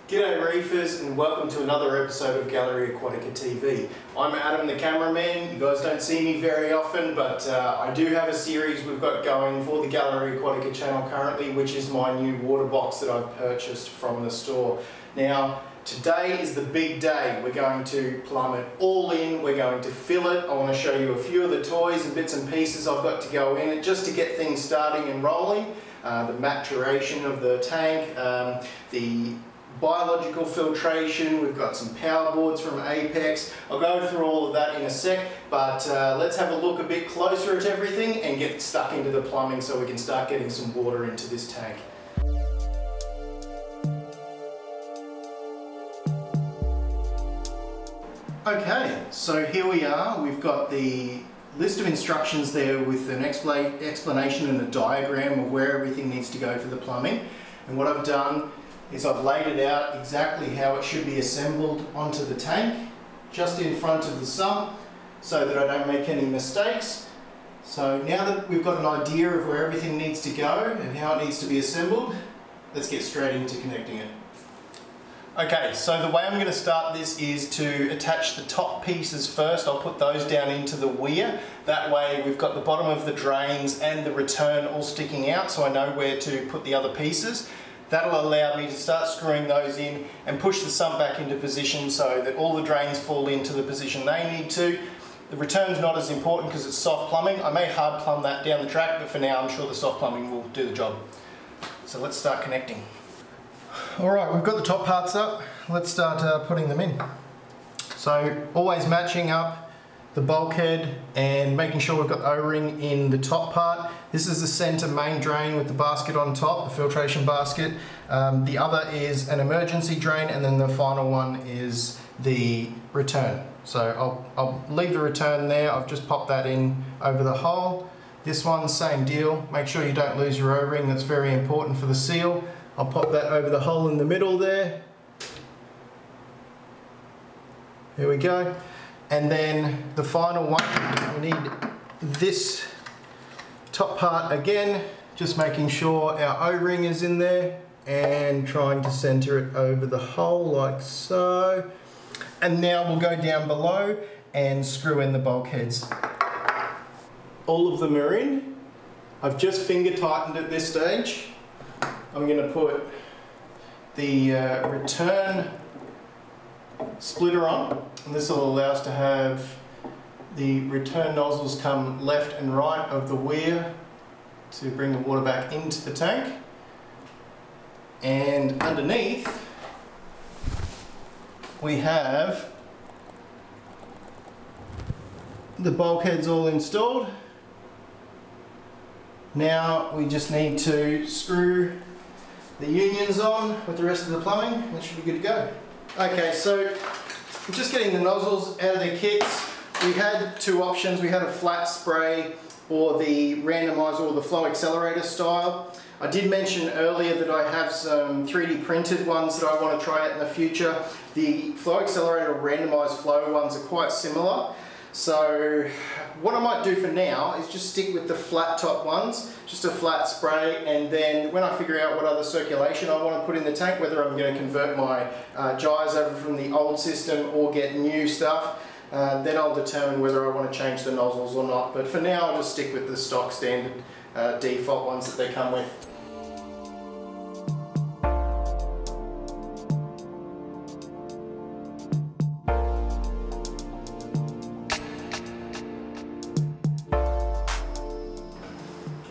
G'day reefers and welcome to another episode of Gallery Aquatica TV. I'm Adam the cameraman. You guys don't see me very often, but I do have a series we've got going for the Gallery Aquatica channel currently, which is my new water box that I've purchased from the store. Now, today is the big day. We're going to plumb it all in, we're going to fill it. I want to show you a few of the toys and bits and pieces I've got to go in it just to get things starting and rolling. The maturation of the tank, the biological filtration, we've got some power boards from Apex. I'll go through all of that in a sec, but let's have a look a bit closer at everything and get stuck into the plumbing so we can start getting some water into this tank. Okay, so here we are. We've got the list of instructions there with an explanation and a diagram of where everything needs to go for the plumbing. And what I've done is I've laid it out exactly how it should be assembled onto the tank, just in front of the sump, so that I don't make any mistakes. So now that we've got an idea of where everything needs to go and how it needs to be assembled, let's get straight into connecting it. Okay, so the way I'm going to start this is to attach the top pieces first. I'll put those down into the weir. That way we've got the bottom of the drains and the return all sticking out, so I know where to put the other pieces. That'll allow me to start screwing those in and push the sump back into position so that all the drains fall into the position they need to. The return's not as important because it's soft plumbing. I may hard plumb that down the track, but for now I'm sure the soft plumbing will do the job. So let's start connecting. Alright, we've got the top parts up. Let's start putting them in. So always matching up the bulkhead and making sure we've got the O-ring in the top part. This is the center main drain with the basket on top, the filtration basket. The other is an emergency drain, and then the final one is the return. So I'll leave the return there. I've just popped that in over the hole. This one, same deal. Make sure you don't lose your O-ring. That's very important for the seal. I'll pop that over the hole in the middle there. Here we go. And then the final one, we need this top part again, just making sure our O-ring is in there and trying to center it over the hole like so. And now we'll go down below and screw in the bulkheads. All of them are in. I've just finger tightened at this stage. I'm going to put the return splitter on, and this will allow us to have the return nozzles come left and right of the weir to bring the water back into the tank. And underneath we have the bulkheads all installed. Now we just need to screw the unions on with the rest of the plumbing. That should be good to go. Okay, so I'm just getting the nozzles out of their kits. We had two options. We had a flat spray or the randomizer or the flow accelerator style. I did mention earlier that I have some 3D printed ones that I want to try out in the future. The flow accelerator or randomized flow ones are quite similar. So what I might do for now is just stick with the flat top ones, just a flat spray, and then when I figure out what other circulation I want to put in the tank, whether I'm going to convert my gyres over from the old system or get new stuff, then I'll determine whether I want to change the nozzles or not. But for now I'll just stick with the stock standard default ones that they come with.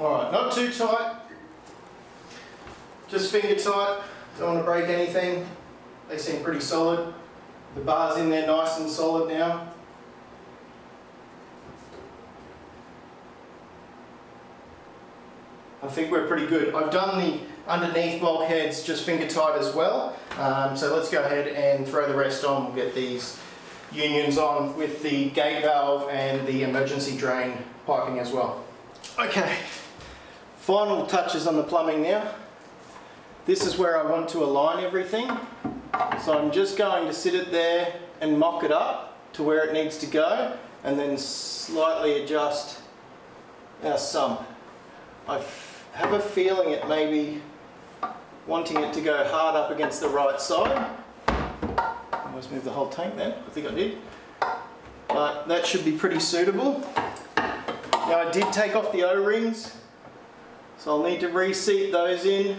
Alright, not too tight, just finger tight, don't want to break anything. They seem pretty solid. The bar's in there nice and solid now. I think we're pretty good. I've done the underneath bulkheads just finger tight as well. So let's go ahead and throw the rest on. We'll get these unions on with the gate valve and the emergency drain piping as well. Okay. Final touches on the plumbing now. This is where I want to align everything. So I'm just going to sit it there and mock it up to where it needs to go, and then slightly adjust our sump. I have a feeling it may be wanting it to go hard up against the right side. I almost moved the whole tank then, I think I did. But that should be pretty suitable. Now I did take off the O-rings, so I'll need to reseat those in.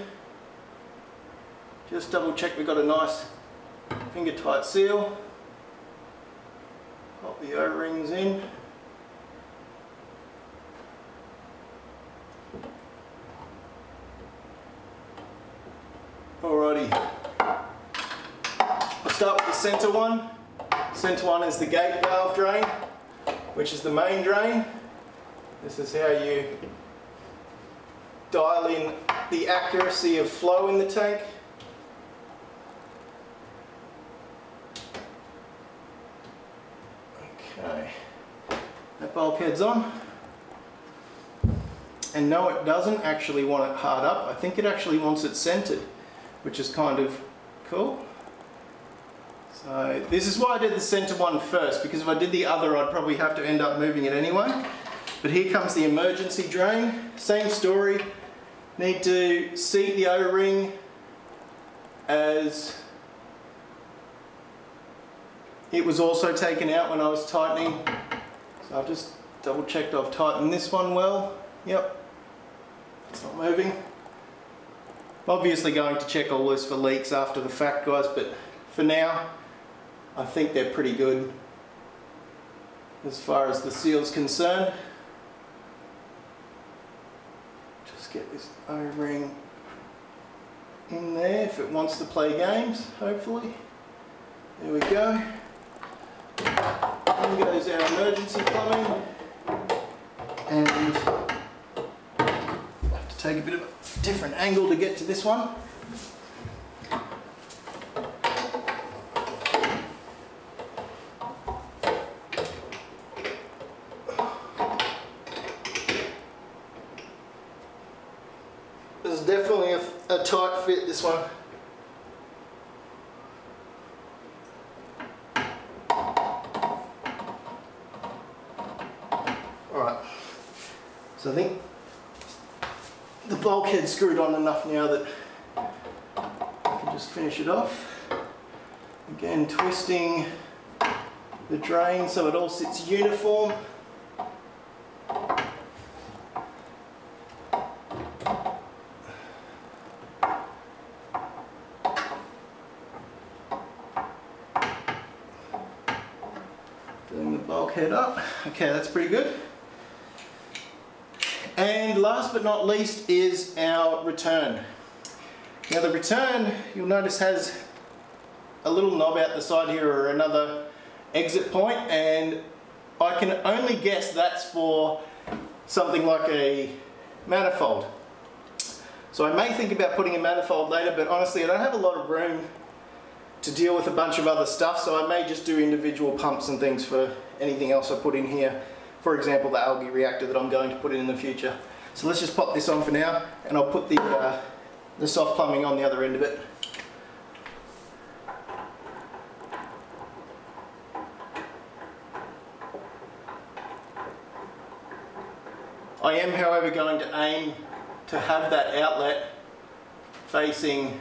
Just double check we've got a nice finger tight seal. Pop the O-rings in. Alrighty. I'll start with the centre one. Centre one is the gate valve drain, which is the main drain. This is how you dial in the accuracy of flow in the tank. Okay, that bulkhead's on. And no, it doesn't actually want it hard up. I think it actually wants it centered, which is kind of cool. So this is why I did the center one first, because if I did the other, I'd probably have to end up moving it anyway. But here comes the emergency drain. Same story. Need to seat the O-ring as it was also taken out when I was tightening. So I've just double checked I've tightened this one well. Yep, it's not moving. Obviously going to check all this for leaks after the fact, guys, but for now I think they're pretty good as far as the seal's concerned. Just get this O-ring in there if it wants to play games, hopefully. There we go. In goes our emergency plumbing, and I have to take a bit of a different angle to get to this one. This is definitely a tight fit, this one. Alright, so I think the bulkhead's screwed on enough now that I can just finish it off. Again, twisting the drain so it all sits uniform. Doing the bulkhead up. Okay, that's pretty good. And last but not least is our return. Now the return, you'll notice, has a little knob out the side here or another exit point, and I can only guess that's for something like a manifold. So I may think about putting a manifold later, but honestly I don't have a lot of room to deal with a bunch of other stuff, so I may just do individual pumps and things for anything else I put in here. For example, the algae reactor that I'm going to put in the future. So let's just pop this on for now, and I'll put the soft plumbing on the other end of it. I am, however, going to aim to have that outlet facing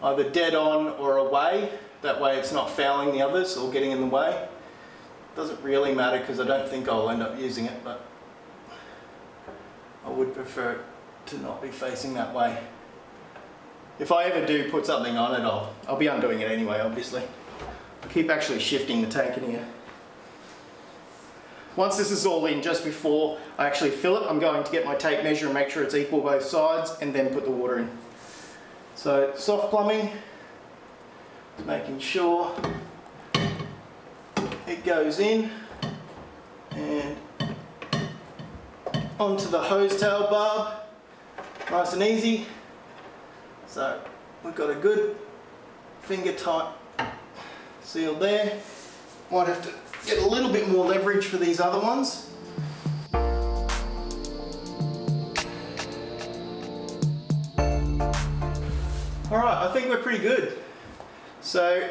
either dead on or away. That way it's not fouling the others or getting in the way. Doesn't really matter because I don't think I'll end up using it, but I would prefer it to not be facing that way. If I ever do put something on it, I'll be undoing it anyway, obviously. I keep actually shifting the tank in here. Once this is all in, just before I actually fill it, I'm going to get my tape measure and make sure it's equal both sides, and then put the water in. So soft plumbing, making sure it goes in and onto the hose tail barb, nice and easy. So we've got a good finger tight seal there. Might have to get a little bit more leverage for these other ones. Alright, I think we're pretty good. So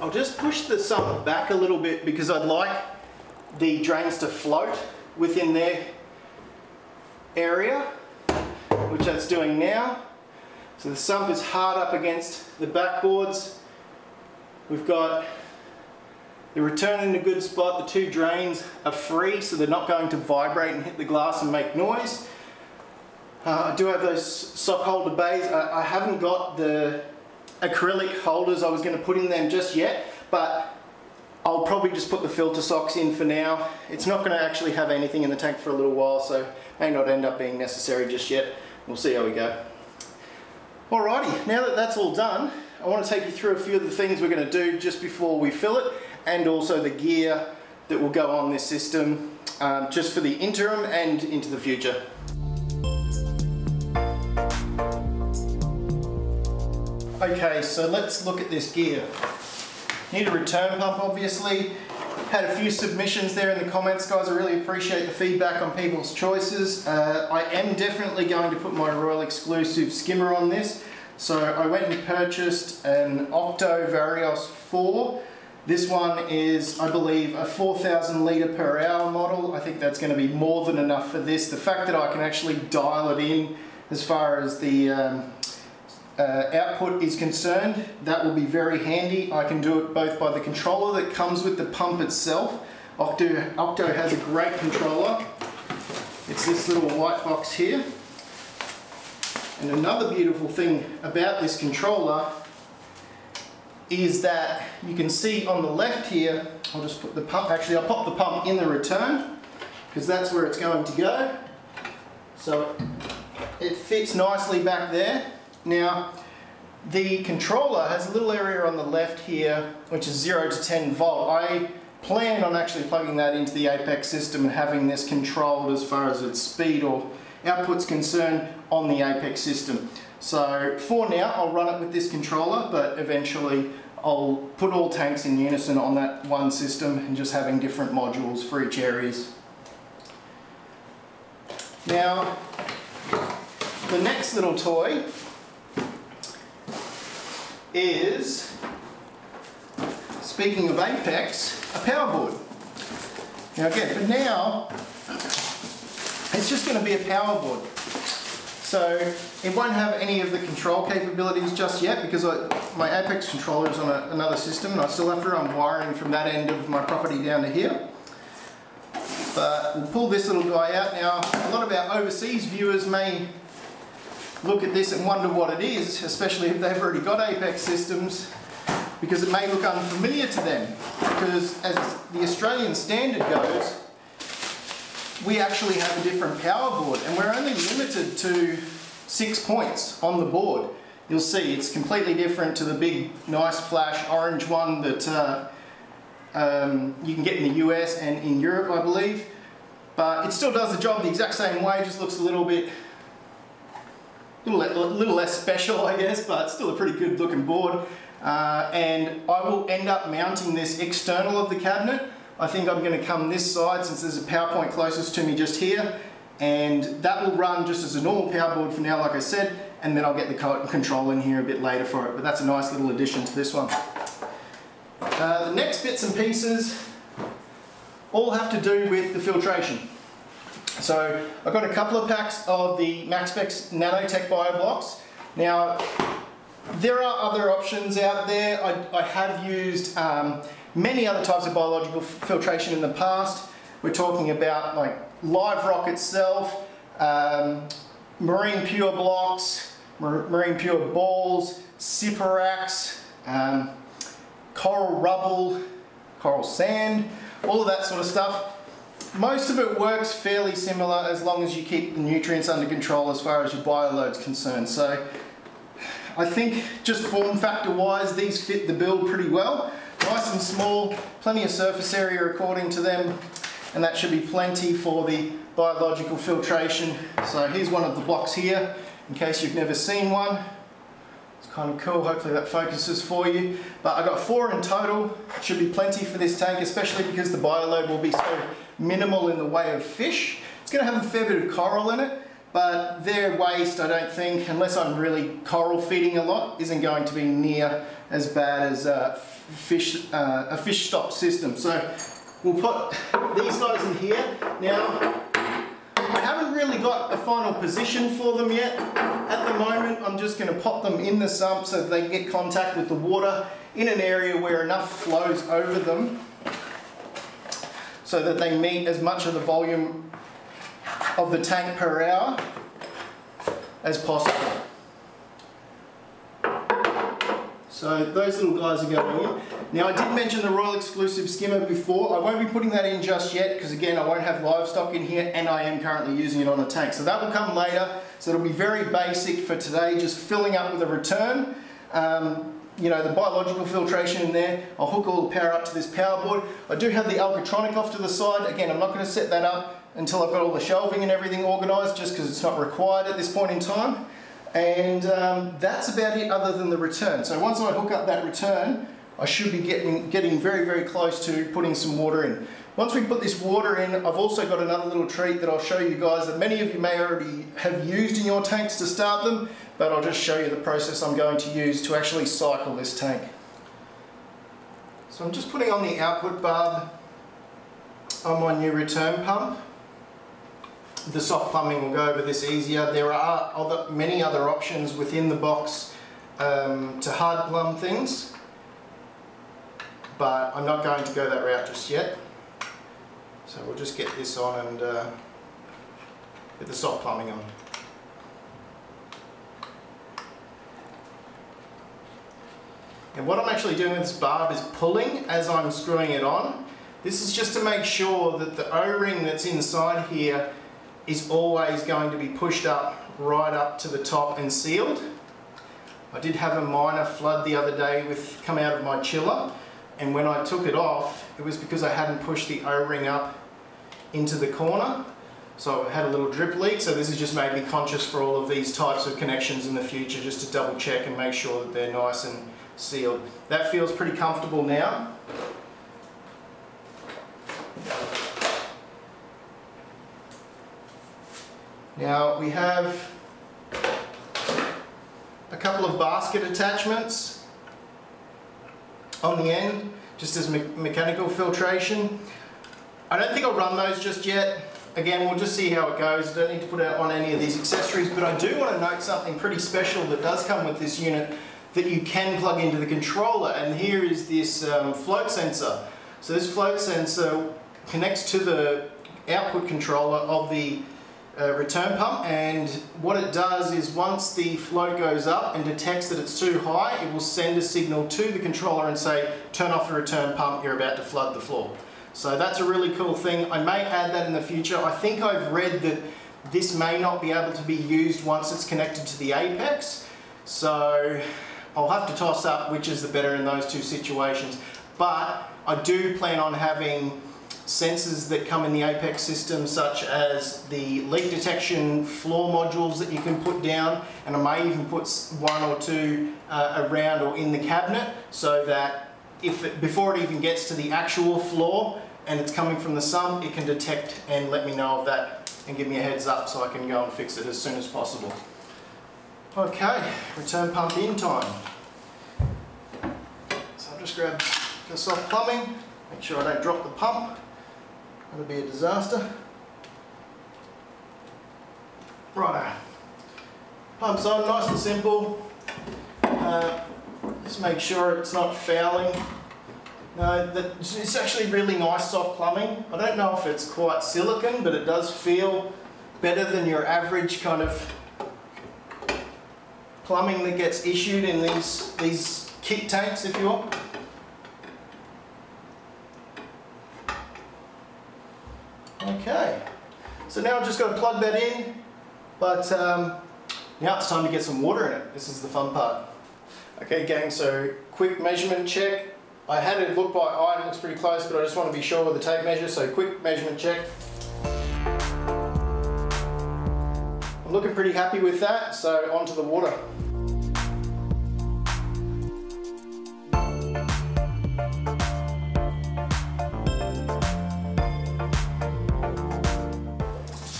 I'll just push the sump back a little bit because I'd like the drains to float within their area, which that's doing now. So the sump is hard up against the backboards. We've got the return in a good spot. The two drains are free, so they're not going to vibrate and hit the glass and make noise. I do have those sock holder bays. I haven't got the acrylic holders I was going to put in them just yet, but I'll probably just put the filter socks in for now. It's not going to actually have anything in the tank for a little while, so may not end up being necessary just yet. We'll see how we go. Alrighty, now that that's all done, I want to take you through a few of the things we're going to do just before we fill it, and also the gear that will go on this system just for the interim and into the future. Okay, so let's look at this gear. Need a return pump, obviously. Had a few submissions there in the comments, guys. I really appreciate the feedback on people's choices. I am definitely going to put my Royal Exclusive skimmer on this. So I went and purchased an Octo Varios 4. This one is, I believe, a 4,000 litre per hour model. I think that's going to be more than enough for this. The fact that I can actually dial it in as far as the output is concerned, that will be very handy. I can do it both by the controller that comes with the pump itself. Octo has a great controller. It's this little white box here. And another beautiful thing about this controller is that you can see on the left here, I'll just put the pump, actually I'll pop the pump in the return because that's where it's going to go. So it fits nicely back there. Now, the controller has a little area on the left here, which is 0 to 10 volt. I plan on actually plugging that into the Apex system and having this controlled as far as its speed or output's concerned on the Apex system. So for now, I'll run it with this controller, but eventually I'll put all tanks in unison on that one system and just having different modules for each areas. Now, the next little toy is, speaking of Apex, a power board. Now again, for now, it's just going to be a power board. So it won't have any of the control capabilities just yet because my Apex controller is on another system and I still have to run wiring from that end of my property down to here. But we'll pull this little guy out. Now, a lot of our overseas viewers may look at this and wonder what it is, especially if they've already got Apex systems, because it may look unfamiliar to them. Because as the Australian standard goes, we actually have a different power board and we're only limited to 6 points on the board. You'll see it's completely different to the big, nice flash orange one that you can get in the US and in Europe, I believe. But it still does the job the exact same way, just looks a little less special, I guess, but still a pretty good looking board. And I will end up mounting this external of the cabinet. I think I'm going to come this side since there's a power point closest to me just here, and that will run just as a normal power board for now, like I said, and then I'll get the control in here a bit later for it, but that's a nice little addition to this one. The next bits and pieces all have to do with the filtration. So I've got a couple of packs of the MaxSpecs Nanotech BioBlocks. Now, there are other options out there. I have used many other types of biological filtration in the past. We're talking about like Live Rock itself, Marine Pure blocks, Marine Pure balls, Cyperax, coral rubble, coral sand, all of that sort of stuff. Most of it works fairly similar as long as you keep the nutrients under control as far as your bioload's concerned. So I think just form factor wise, these fit the build pretty well. Nice and small, plenty of surface area according to them, and that should be plenty for the biological filtration. So here's one of the blocks here, in case you've never seen one. It's kind of cool, hopefully that focuses for you. But I've got 4 in total, should be plenty for this tank, especially because the bioload will be so minimal in the way of fish. It's going to have a fair bit of coral in it, but their waste, I don't think, unless I'm really coral feeding a lot, isn't going to be near as bad as a fish stock system. So we'll put these guys in here. Now, I haven't really got a final position for them yet. At the moment, I'm just going to pop them in the sump so that they can get contact with the water in an area where enough flows over them so that they meet as much of the volume of the tank per hour as possible. So those little guys are going in. Now, I did mention the Royal Exclusive skimmer before. I won't be putting that in just yet because, again, I won't have livestock in here, and I am currently using it on a tank. So that will come later. So it'll be very basic for today, just filling up with a return. You know, the biological filtration in there. I'll hook all the power up to this power board. I do have the Algatronic off to the side. Again, I'm not going to set that up until I've got all the shelving and everything organised, just because it's not required at this point in time. And that's about it other than the return. So once I hook up that return, I should be getting very, very close to putting some water in. Once we put this water in, I've also got another little treat that I'll show you guys that many of you may already have used in your tanks to start them, but I'll just show you the process I'm going to use to actually cycle this tank. So I'm just putting on the output barb on my new return pump. The soft plumbing will go over this easier. There are many other options within the box to hard plumb things, but I'm not going to go that route just yet. So we'll just get this on and get the soft plumbing on. And what I'm actually doing with this barb is pulling as I'm screwing it on. This is just to make sure that the O-ring that's inside here is always going to be pushed up, right up to the top and sealed. I did have a minor flood the other day come out of my chiller, and when I took it off, it was because I hadn't pushed the O-ring up into the corner. So I had a little drip leak, so this has just made me conscious for all of these types of connections in the future, just to double check and make sure that they're nice and sealed. That feels pretty comfortable now. Now we have a couple of basket attachments on the end, just as mechanical filtration. I don't think I'll run those just yet. Again, we'll just see how it goes. I don't need to put on any of these accessories, but I do want to note something pretty special that does come with this unit that you can plug into the controller, and here is this float sensor. So this float sensor connects to the output controller of the return pump, and what it does is once the float goes up and detects that it's too high, it will send a signal to the controller and say, turn off the return pump, you're about to flood the floor. So that's a really cool thing. I may add that in the future. I think I've read that this may not be able to be used once it's connected to the apex, so I'll have to toss up which is the better in those two situations. But I do plan on having sensors that come in the apex system, such as the leak detection floor modules that you can put down, and I may even put one or two around or in the cabinet, so that before it even gets to the actual floor and it's coming from the sump, it can detect and let me know of that and give me a heads up so I can go and fix it as soon as possible. Okay, return pump in time. So I'll just grab the soft plumbing, make sure I don't drop the pump. That'll be a disaster. Righto. Pump's on, nice and simple. Just make sure it's not fouling. No, it's actually really nice soft plumbing. I don't know if it's quite silicone, but it does feel better than your average kind of plumbing that gets issued in these kit tanks, if you will. Okay, so now I've just got to plug that in, but now it's time to get some water in it. This is the fun part. Okay gang, so quick measurement check. I had it look by eye, it looks pretty close, but I just want to be sure with the tape measure, so quick measurement check. I'm looking pretty happy with that, so onto the water.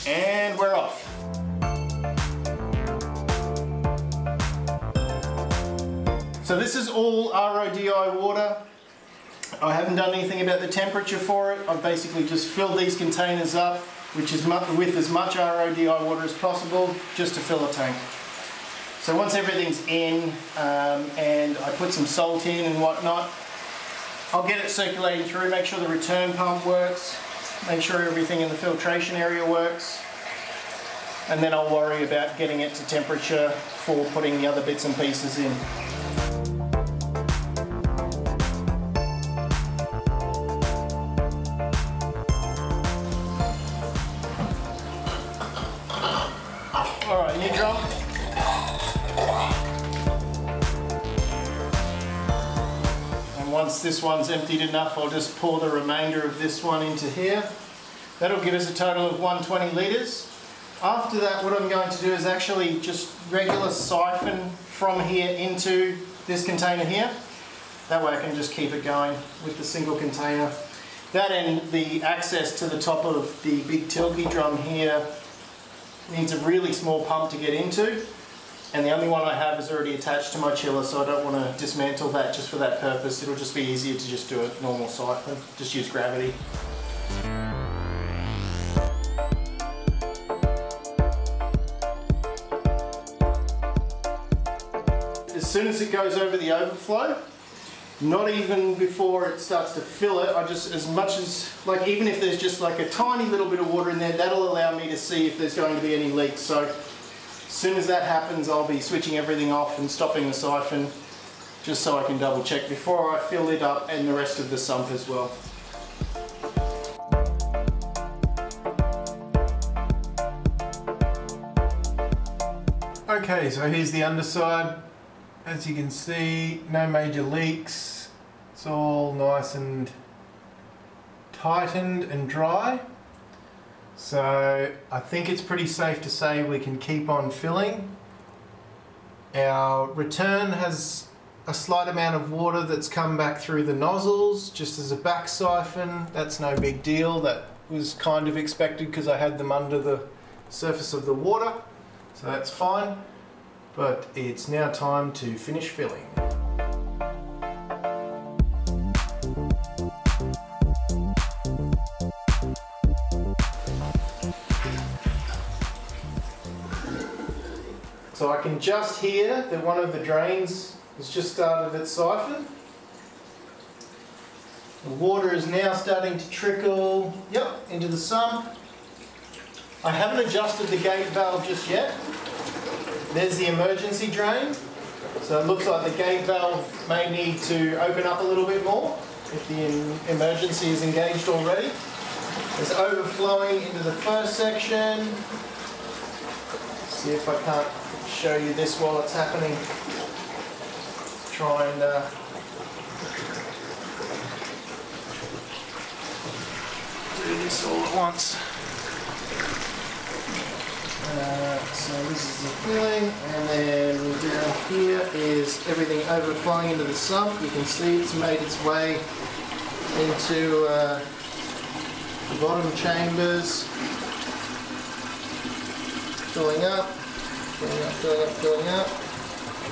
And we're off. So this is all RODI water. I haven't done anything about the temperature for it. I've basically just filled these containers up which is with as much RODI water as possible, just to fill a tank. So once everything's in and I put some salt in and whatnot, I'll get it circulating through, make sure the return pump works, make sure everything in the filtration area works, and then I'll worry about getting it to temperature for putting the other bits and pieces in. Alright, new drum. And once this one's emptied enough, I'll just pour the remainder of this one into here. That'll give us a total of 120 litres. After that, what I'm going to do is actually just regular siphon from here into this container here. That way I can just keep it going with the single container. That and the access to the top of the big Tilke drum here needs a really small pump to get into, and the only one I have is already attached to my chiller, so I don't want to dismantle that just for that purpose. It'll just be easier to just do a normal siphon, just use gravity. As soon as it goes over the overflow, not even before it starts to fill it, I just, as much as, like even if there's just like a tiny little bit of water in there, that'll allow me to see if there's going to be any leaks. So as soon as that happens, I'll be switching everything off and stopping the siphon, just so I can double check before I fill it up and the rest of the sump as well. Okay, so here's the underside. As you can see, no major leaks. It's all nice and tightened and dry. So I think it's pretty safe to say we can keep on filling. Our return has a slight amount of water that's come back through the nozzles just as a back siphon. That's no big deal. That was kind of expected because I had them under the surface of the water. So that's fine. But it's now time to finish filling. So I can just hear that one of the drains has just started its siphon. The water is now starting to trickle, into the sump. I haven't adjusted the gate valve just yet. There's the emergency drain. So it looks like the gate valve may need to open up a little bit more if the emergency is engaged already. It's overflowing into the first section. See if I can't show you this while it's happening. Try and do this all at once. So this is the filling, and then down here is everything overflowing into the sump. You can see it's made its way into the bottom chambers, filling up, filling up, filling up, filling up,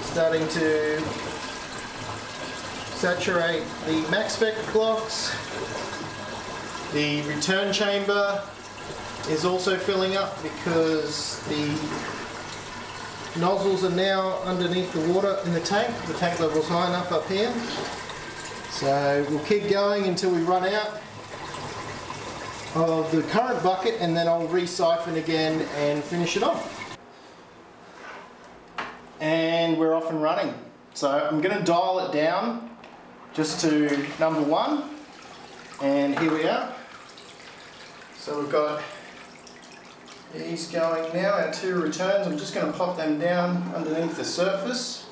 starting to saturate the max spec clocks. The return chamber is also filling up because the nozzles are now underneath the water in the tank. The tank level's high enough up here. So we'll keep going until we run out of the current bucket, and then I'll re-siphon again and finish it off. And we're off and running. So I'm going to dial it down just to number 1, and here we are. So we've got these going now, our 2 returns. I'm just going to pop them down underneath the surface.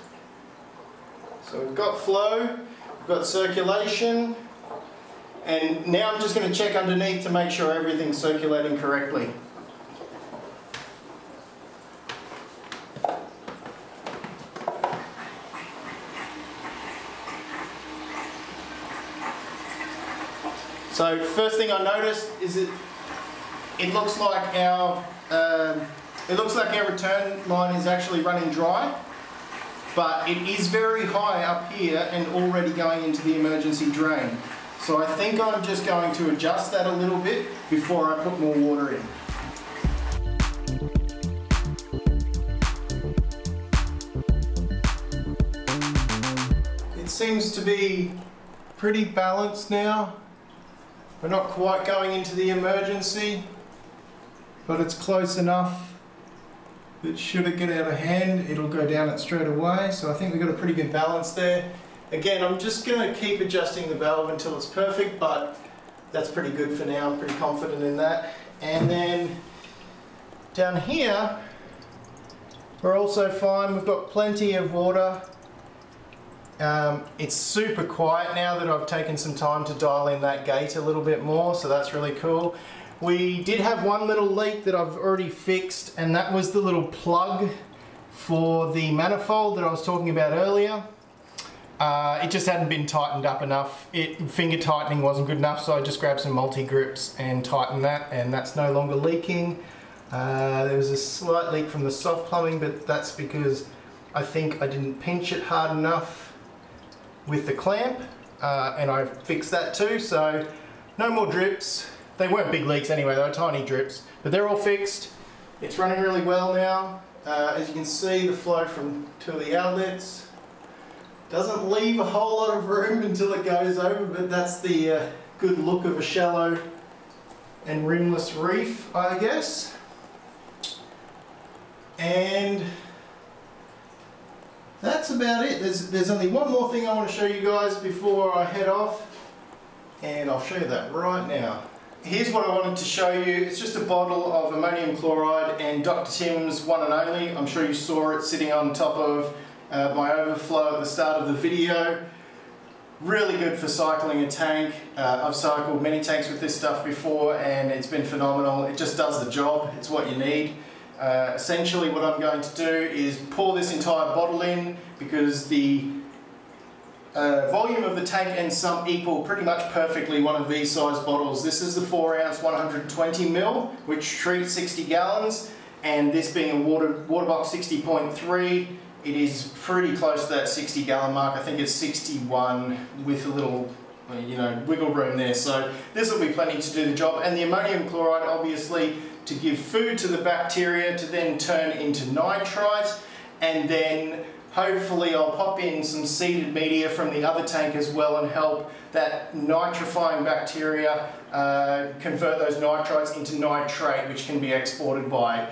So we've got flow, we've got circulation, and now I'm just going to check underneath to make sure everything's circulating correctly. So first thing I noticed is it looks like our return line is actually running dry, but it is very high up here and already going into the emergency drain. So I think I'm just going to adjust that a little bit before I put more water in. It seems to be pretty balanced now. We're not quite going into the emergency, but it's close enough that should it get out of hand, it'll go down it straight away. So I think we've got a pretty good balance there. Again, I'm just going to keep adjusting the valve until it's perfect, but that's pretty good for now. I'm pretty confident in that. And then down here, we're also fine. We've got plenty of water. It's super quiet now that I've taken some time to dial in that gate a little bit more, so that's really cool. We did have one little leak that I've already fixed, and that was the little plug for the manifold that I was talking about earlier. It just hadn't been tightened up enough. Finger tightening wasn't good enough, so I just grabbed some multi-grips and tightened that, and that's no longer leaking. There was a slight leak from the soft plumbing, but that's because I think I didn't pinch it hard enough with the clamp, and I fixed that too, so no more drips. They weren't big leaks anyway, they were tiny drips, but they're all fixed. It's running really well now. As you can see, the flow from to the outlets doesn't leave a whole lot of room until it goes over, but that's the good look of a shallow and rimless reef, I guess. And that's about it. There's only one more thing I want to show you guys before I head off, and I'll show you that right now. Here's what I wanted to show you. It's just a bottle of ammonium chloride and Dr. Tim's One and Only. I'm sure you saw it sitting on top of my overflow at the start of the video. Really good for cycling a tank. I've cycled many tanks with this stuff before and it's been phenomenal. It just does the job. It's what you need. Essentially what I'm going to do is pour this entire bottle in, because the volume of the tank and sump equal pretty much perfectly one of these size bottles. This is the 4 ounce 120 ml, which treats 60 gallons, and this being a Waterbox 60.3, it is pretty close to that 60 gallon mark. I think it's 61 with a little, you know, wiggle room there. So this will be plenty to do the job. And the ammonium chloride, obviously, to give food to the bacteria to then turn into nitrite, and then hopefully I'll pop in some seeded media from the other tank as well and help that nitrifying bacteria convert those nitrites into nitrate, which can be exported by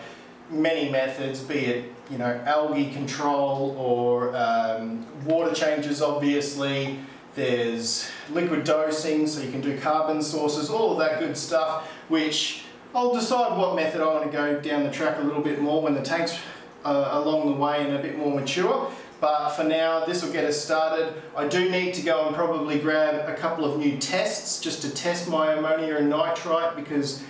many methods, be it, you know, algae control or water changes. Obviously there's liquid dosing, so you can do carbon sources, all of that good stuff, which I'll decide what method I want to go down the track a little bit more when the tank's along the way and a bit more mature. But for now, this will get us started. I do need to go and probably grab a couple of new tests just to test my ammonia and nitrite, because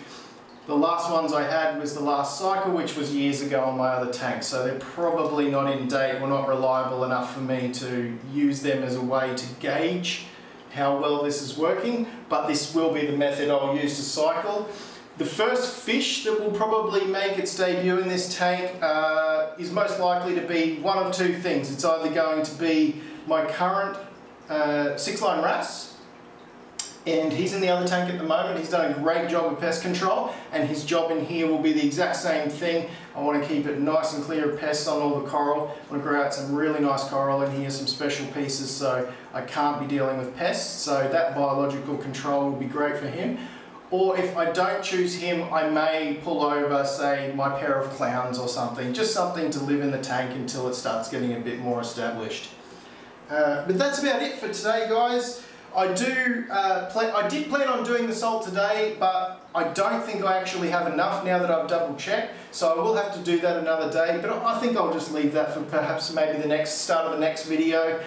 the last ones I had was the last cycle, which was years ago on my other tank, so they're probably not in date or not reliable enough for me to use them as a way to gauge how well this is working. But this will be the method I'll use to cycle. The first fish that will probably make its debut in this tank is most likely to be one of two things. It's either going to be my current 6-line wrasse, and he's in the other tank at the moment. He's done a great job of pest control, and his job in here will be the exact same thing. I want to keep it nice and clear of pests on all the coral. I want to grow out some really nice coral in here, some special pieces, so I can't be dealing with pests. So that biological control will be great for him. Or if I don't choose him, I may pull over, say, my pair of clowns or something. Just something to live in the tank until it starts getting a bit more established. But that's about it for today, guys. I did plan on doing the salt today, but I don't think I actually have enough now that I've double checked. So I will have to do that another day, but I think I'll just leave that for perhaps maybe the start of the next video.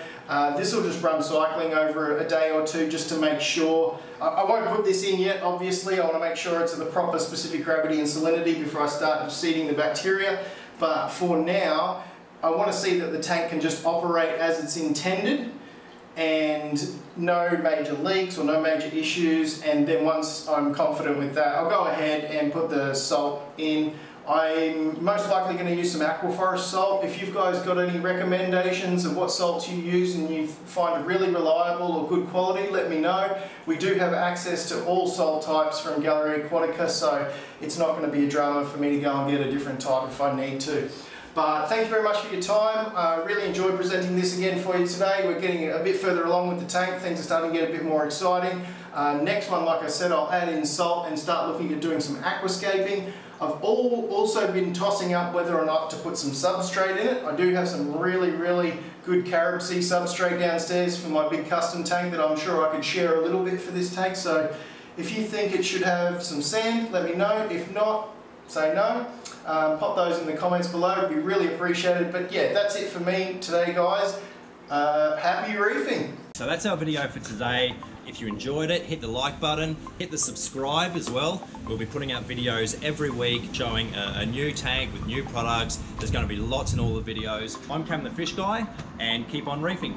This will just run cycling over a day or two just to make sure. I won't put this in yet, obviously. I want to make sure it's at the proper specific gravity and salinity before I start seeding the bacteria. But for now, I want to see that the tank can just operate as it's intended and no major leaks or no major issues. And then once I'm confident with that, I'll go ahead and put the salt in. I'm most likely going to use some Aquaforest salt. If you've guys got any recommendations of what salts you use and you find really reliable or good quality, let me know. We do have access to all salt types from Gallery Aquatica, so it's not going to be a drama for me to go and get a different type if I need to. But thank you very much for your time. I really enjoyed presenting this again for you today. We're getting a bit further along with the tank. Things are starting to get a bit more exciting. Next one, like I said, I'll add in salt and start looking at doing some aquascaping. I've also been tossing up whether or not to put some substrate in it. I do have some really good carob sea substrate downstairs for my big custom tank that I'm sure I could share a little bit for this tank. So if you think it should have some sand, let me know. If not, say no. Pop those in the comments below, it'd be really appreciated. But yeah, that's it for me today, guys. Happy reefing! So that's our video for today. If you enjoyed it, hit the like button, hit the subscribe as well. We'll be putting out videos every week showing a new tank with new products. There's going to be lots in all the videos. I'm Cam the Fish Guy, and keep on reefing.